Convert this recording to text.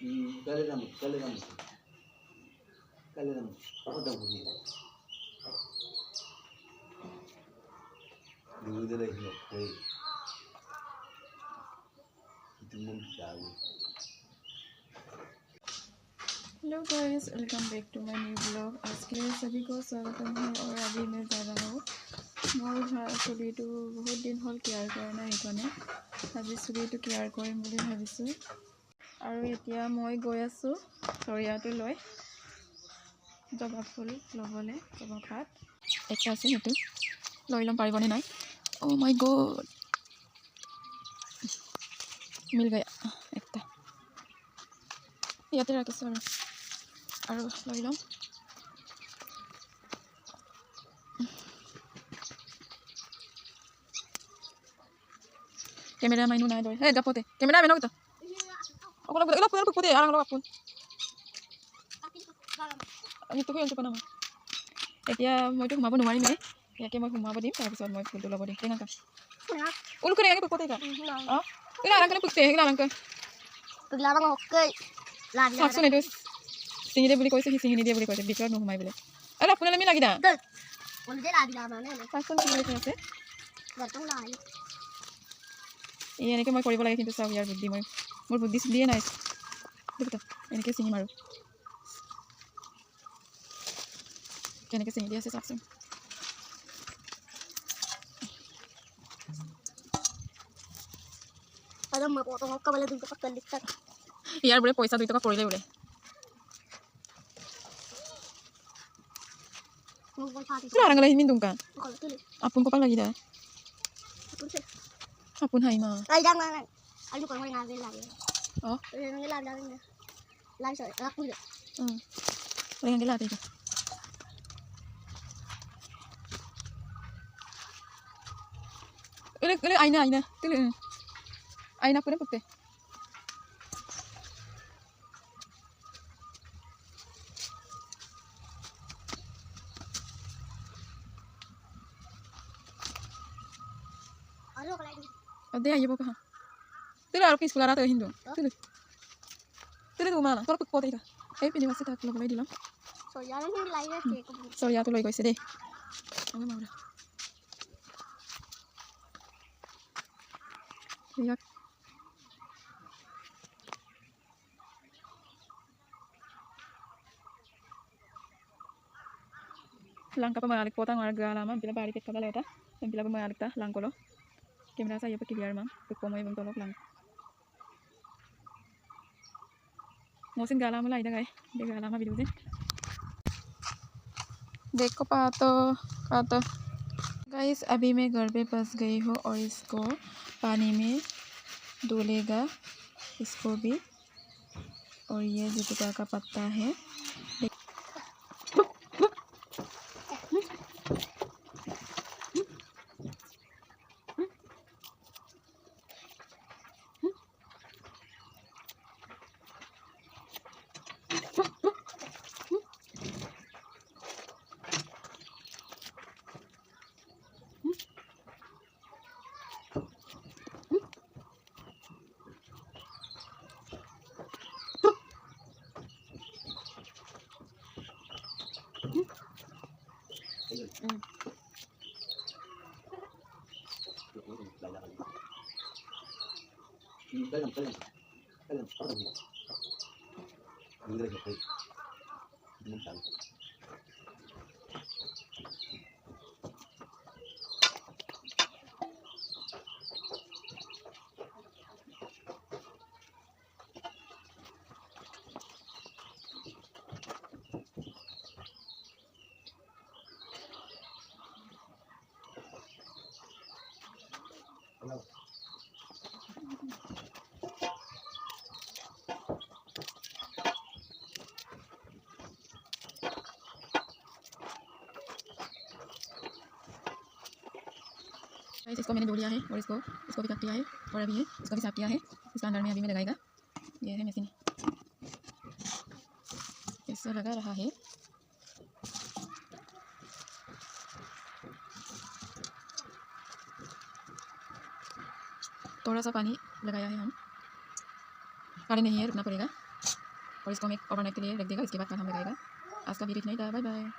Kaliram. Apa dah bunyi? Dulu dia lagi nak kue. Itu mumpiawi. Hello guys, welcome back to my new blog. आज के सभी को स्वागतम है। और अभी मैं जा रहा हूँ मोर चुलिटो बहुत दिन हल केयर কৰা নাই সেইকাৰণে আজি চুলিটো কেয়াৰ কৰিম বুলি ভাবিছোঁ। আৰু এতিয়া মই গৈ আছোঁ চৰিয়াটো লৈ জবা ফুল ল'বলৈ। জবা পাত একটা আছে সেইটো লৈ ল'ম পাৰিবনে নাই। অ' মাই গড, মিল গয়া একটা ইয়াতে ৰাখিছোঁ আৰু লৈ ল'ম। Kamera main nuna doi. Dapat eh. Kamera main kita. Aku nak putih. Arang nak pun. Itu yang tu nama. Etia moi tu humaba nuari ni. Ya ke moi humaba dim. Tapi soal moi putih labo dim. Tengah kan. Ulu kena yang putih kan. Oh. Ila arang kena putih. Ila arang kan. Ila arang okey. Lagi. Saksu ni tu. Singi dia beli kau sih. Singi dia beli kau sih. Dikar nu humai beli. Alah punya lagi dah. Boleh lagi dah mana ni. Saksu ni beli kau sih. Betul lah. Iya, ini kan mau kori balai kintu sah biar budi mau budi sendiri nice. Betul. Ini kan sini maru. Ini kan sini dia sesaksen. Ada mau potong kau boleh tunjuk pakai lipat. Iya, boleh poisa tu itu kau kori le boleh. Kenapa orang lain minum kan? Apun kau lagi dah. Apun hai mah. Lagi jangan. Aduh kau yang ngambil lagi. Oh. Yang ngambil lagi. Lagi saya aku je. Yang ngambil lagi tu. Ini aina. Tu le. Aina pun putih. Aduh kalau ini. Ada aja pokok. Tidak ada sekolah rata Hindu. Tidak tu mana? Kalau putih dah. Pilih masih tak kalau boleh dilam. Soalnya ni lagi cek. Sorry tu lagi kau sedih. Apa mau dah? Lihat. Langkah pemalik potong warga lama bila balik kita lewat dan bila pemalik ta langkolo kamera saya pakai biar mang pukul bang tolok lang मोसिन गाला में लाई दा गाय दे गाला में video दे देखो पातो guys अभी मैं घर पे फंस गई हूँ और इसको पानी में धुलेगा इसको भी। और ये जुटुका का पत्ता है। Kaliram. Apa dah bunyi? Dulu dia lagi nak kue. Itu mumpiawi. इसको मैंने धो लिया है और इसको भी साफ किया है और अभी ये इसको भी साफ किया है। इसका अंदर में अभी मैं लगाएगा। ये है मशीन इससे लगा रहा है। थोड़ा सा पानी लगाया है हम, पानी नहीं है रुकना पड़ेगा। और इसको हम एक ओवरनाइट के लिए रख देगा। इसके बाद कल हम लगाएगा। आज का वीडियो इतना ही था। Bye bye.